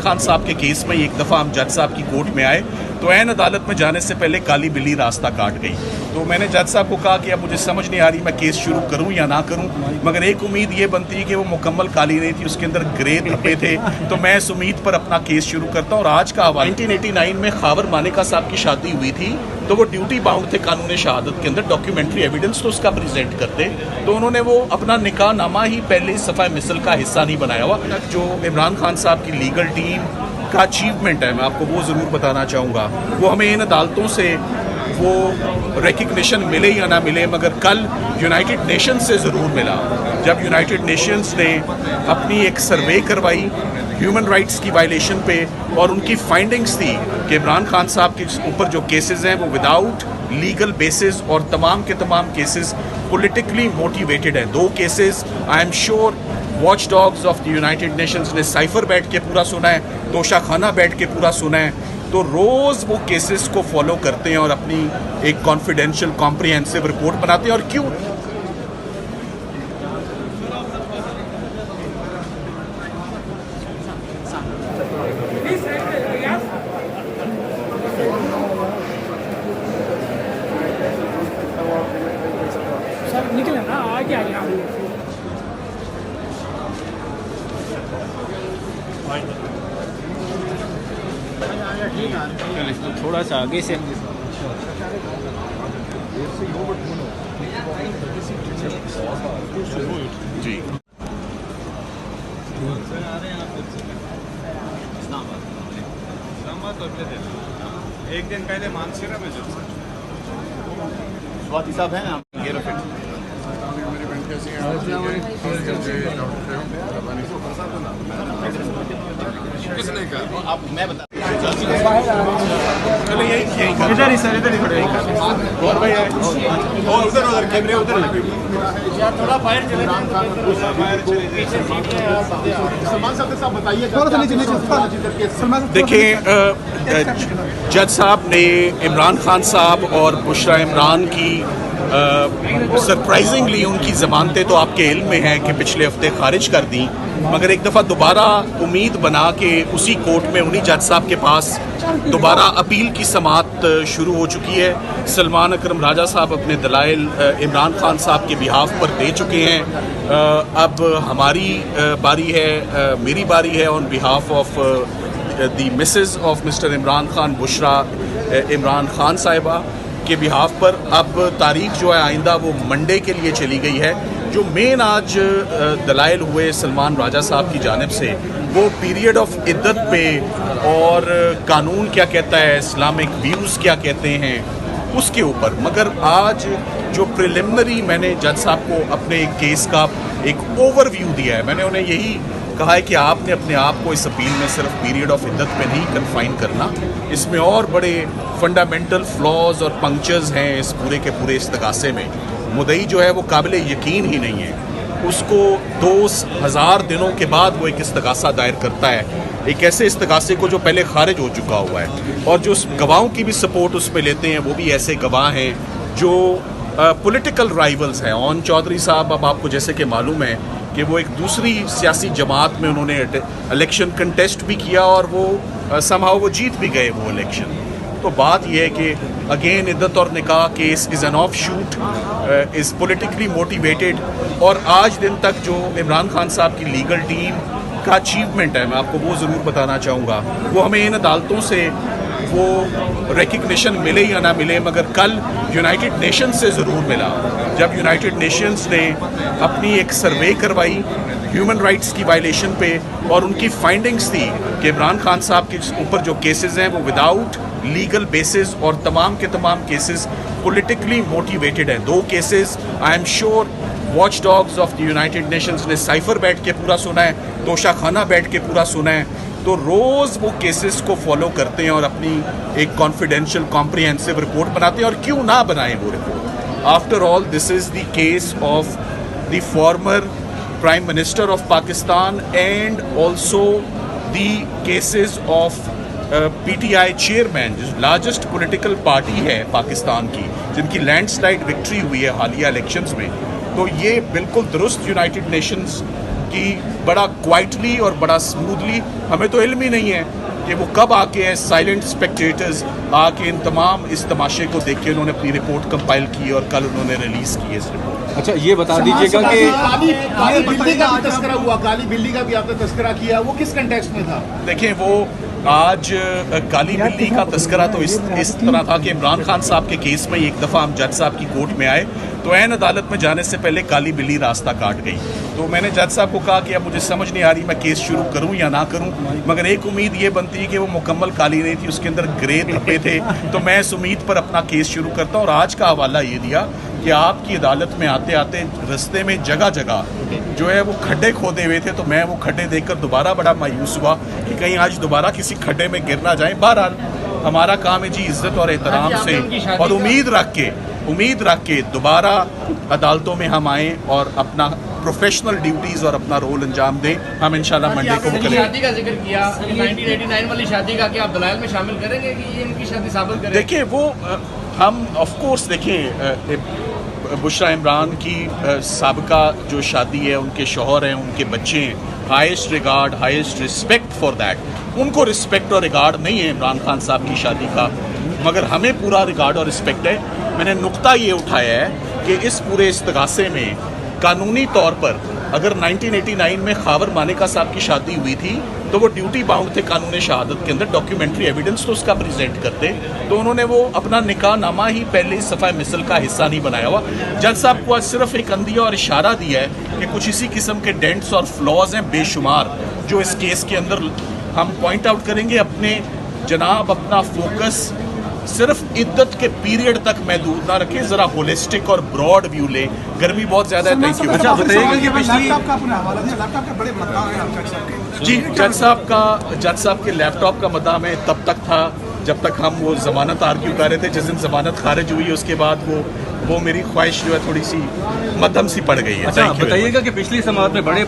खान साहब के केस में एक दफ़ा हम जज साहब की कोर्ट में आए तो ऐन अदालत में जाने से पहले काली बिल्ली रास्ता काट गई। तो मैंने जज साहब को कहा कि अब मुझे समझ नहीं आ रही मैं केस शुरू करूं या ना करूं, मगर एक उम्मीद ये बनती है कि वो मुकम्मल काली नहीं थी, उसके अंदर ग्रे धब्बे थे। तो मैं इस उम्मीद पर अपना केस शुरू करता हूँ। और आज का हवाला 1989 में खावर मानेका साहब की शादी हुई थी, तो वो ड्यूटी बाउंड थे कानून शहादत के अंदर, डॉक्यूमेंट्री एविडेंस तो उसका प्रेजेंट करते, तो उन्होंने वो अपना निकाह नामा ही पहले सफ़ा मिसल का हिस्सा नहीं बनाया हुआ। जो इमरान खान साहब की लीगल टीम का अचीवमेंट है, मैं आपको वो ज़रूर बताना चाहूँगा। वो हमें इन अदालतों से वो रिकग्निशन मिले या ना मिले, मगर कल यूनाइटेड नेशंस से ज़रूर मिला। जब यूनाइटेड नेशंस ने अपनी एक सर्वे करवाई ह्यूमन राइट्स की वायलेशन पे, और उनकी फाइंडिंग्स थी कि इमरान खान साहब के ऊपर जो केसेस हैं वो विदाउट लीगल बेसिस और तमाम के तमाम केसेस पॉलिटिकली मोटिवेटेड हैं। 2 cases I am sure watch dogs of the United Nations ने साइफर बैठ के पूरा सुना है, तोशाखाना बैठ के पूरा सुना है। तो रोज़ वो केसेस को फॉलो करते हैं और अपनी एक कॉन्फिडेंशियल कॉम्प्रिहेंसिव रिपोर्ट बनाते हैं। और क्यों सर निकले ना आगे आ गया। थोड़ा सा आगे से जी एक दिन पहले मानसरा में जो स्वाति साहब हैं ना, ये रखें। मेरी बहन कैसी है किसने कहा आप मैं बता चलो यही इधर ही सर, इधर ही और भाई और उधर कैमरे उधर थोड़ा बाहर चले सलमान साहब बताइए देखिए, जज साहब ने इमरान खान साहब और बुशरा इमरान की सरप्राइजिंगली उनकी ज़मानतें तो आपके इल्म में है कि पिछले हफ्ते खारिज कर दी, मगर एक दफ़ा दोबारा उम्मीद बना के उसी कोर्ट में उन्हीं जज साहब के पास दोबारा अपील की समाअत शुरू हो चुकी है। सलमान अकरम राजा साहब अपने दलाइल इमरान खान साहब के बिहाफ पर दे चुके हैं। अब हमारी बारी है, मेरी बारी है on behalf of the Mrs of mister Imran Khan, Bushra Imran Khan साहिबा के बिहाफ पर। अब तारीख जो है आइंदा वो मंडे के लिए चली गई है। जो मेन आज दलाइल हुए सलमान राजा साहब की जानिब से, वो पीरियड ऑफ इद्दत पे और कानून क्या कहता है, इस्लामिक व्यूज़ क्या कहते हैं, उसके ऊपर। मगर आज जो प्रिलिमिनरी मैंने जज साहब को अपने केस का एक ओवरव्यू दिया है, मैंने उन्हें यही कहा है कि आपने अपने आप को इस अपील में सिर्फ पीरियड ऑफ इद्दत पे नहीं कन्फाइन करना, इसमें और बड़े फंडामेंटल फ्लॉज और पंक्चर्स हैं इस पूरे के पूरे इस्तगासे में। मुद्दई जो है वो काबिल यकीन ही नहीं है, उसको 2000 दिनों के बाद वो एक इस्तगासा दायर करता है, एक ऐसे इस्तगासे को जो पहले खारिज हो चुका हुआ है। और जो गवाहों की भी सपोर्ट उस पर लेते हैं, वो भी ऐसे गवाह हैं जो पॉलिटिकल राइवल्स हैं। ओन चौधरी साहब, अब आपको जैसे कि मालूम है कि वो एक दूसरी सियासी जमात में उन्होंने इलेक्शन कंटेस्ट भी किया और वो समहाउ वो जीत भी गए वो इलेक्शन। तो बात यह है कि अगेन इद्दत और निकाह case is an of shoot, is politically motivated. और आज दिन तक जो इमरान खान साहब की लीगल टीम का अचीवमेंट है, मैं आपको वो ज़रूर बताना चाहूँगा। वो हमें इन अदालतों से वो रिकग्निशन मिले या ना मिले, मगर कल यूनाइटेड नेशंस से ज़रूर मिला। जब यूनाइटेड नेशंस ने अपनी एक सर्वे करवाई ह्यूमन राइट्स की वायलेशन पे, और उनकी फाइंडिंग्स थी कि इमरान खान साहब के ऊपर जो केसेस हैं वो विदाउट लीगल बेसिस और तमाम के तमाम केसेस पॉलिटिकली मोटिवेटेड हैं। 2 cases I am sure watch dogs of the United Nations ने साइफर बैठ के पूरा सुना है, तोशाखाना बैठ के पूरा सुना है। तो रोज़ वो केसेस को फॉलो करते हैं और अपनी एक कॉन्फिडेंशियल कॉम्प्रिहेंसिव रिपोर्ट बनाते हैं। और क्यों ना बनाएं वो report? After all this is the case of the former prime minister of Pakistan and also the cases of PTI chairman, जो लार्जेस्ट पॉलिटिकल पार्टी है पाकिस्तान की, जिनकी लैंडस्लाइड विक्ट्री हुई है हालिया इलेक्शंस में। तो ये बिल्कुल दुरुस्त यूनाइटेड नेशंस कि बड़ा क्वाइटली और बड़ा स्मूथली, हमें तो इल्म ही नहीं है कि वो कब आके साइलेंट स्पेक्टेटर्स आके इन तमाम इस तमाशे को देख के उन्होंने अपनी रिपोर्ट कंपाइल की और कल उन्होंने रिलीज़ की इस रिपोर्ट। अच्छा, ये बता दीजिएगा कि काली बिल्ली का भी तस्करा हुआ, काली बिल्ली का भी आपने तस्करा किया, वो किस कंटेक्स्ट में था? देखें, वो आज काली बिल्ली का तस्करा तो इस तरह था कि इमरान खान साहब के केस में एक दफ़ा हम जज साहब की कोर्ट में आए तो ऐन अदालत में जाने से पहले काली बिल्ली रास्ता काट गई। तो मैंने जज साहब को कहा कि अब मुझे समझ नहीं आ रही मैं केस शुरू करूं या ना करूं, मगर एक उम्मीद ये बनती है कि वो मुकम्मल काली नहीं थी, उसके अंदर ग्रे धब्बे थे, तो मैं इस उम्मीद पर अपना केस शुरू करता हूं। और आज का हवाला ये दिया कि आपकी अदालत में आते आते रास्ते में जगह जगह जो है वो खड्डे खोदे हुए थे, तो मैं वो खड्डे देखकर दोबारा बड़ा मायूस हुआ कि कहीं आज दोबारा किसी खड्डे में गिर ना जाए। बहरहाल हमारा काम है जी इज्जत और एहतराम से और उम्मीद रख के दोबारा अदालतों में हम आएँ और अपना प्रोफेशनल ड्यूटीज़ और अपना रोल अंजाम दें। हम इंशाल्लाह मंडे को करेंगे। शादी का जिक्र किया, 1989 वाली शादी का क्या आप दलाल में शामिल करेंगे कि ये इनकी शादी साबित करें? देखिए, वो हम ऑफ कोर्स देखें, बुशरा इमरान की साबिका जो शादी है, उनके शौहर हैं, उनके बच्चे हैं, highest regard highest respect for that. उनको रिस्पेक्ट और रिगार्ड नहीं है इमरान खान साहब की शादी का, मगर हमें पूरा रिगार्ड और रिस्पेक्ट है। मैंने नुक्ता ये उठाया है कि इस पूरे इस्तगासे में कानूनी तौर पर अगर 1989 में खावर मानेका साहब की शादी हुई थी तो वो ड्यूटी बाउंड थे कानून शहादत के अंदर, डॉक्यूमेंट्री एविडेंस तो उसका प्रेजेंट करते, तो उन्होंने वो अपना निकाह नामा ही पहले सफ़ा मिसल का हिस्सा नहीं बनाया हुआ। जज साहब को आज सिर्फ एक अंदिया और इशारा दिया है कि कुछ इसी किस्म के डेंट्स और फ्लॉज हैं बेशुमार जो इस केस के अंदर हम पॉइंट आउट करेंगे। अपने जनाब अपना फोकस सिर्फ इद्दत के पीरियड तक महदूद ना रखें, जरा होलिस्टिक और ब्रॉड व्यू लें। गर्मी बहुत ज्यादा है। Thank you. अच्छा, बताइएगा कि पिछली लैपटॉप का अपना हवाला दिया, लैपटॉप के बड़े मद्दाम हैं आप जज साहब के। जी, जज साहब के लैपटॉप का मद्दा में तब तक था जब तक हम वो जमानत आर्ग्यू कर रहे थे। जिस दिन जमानत खारिज हुई उसके बाद वो मेरी ख्वाहिश जो है थोड़ी सी मध्यम सी पड़ गई है। अच्छा, बताइएगा कि पिछली समाअत में बड़े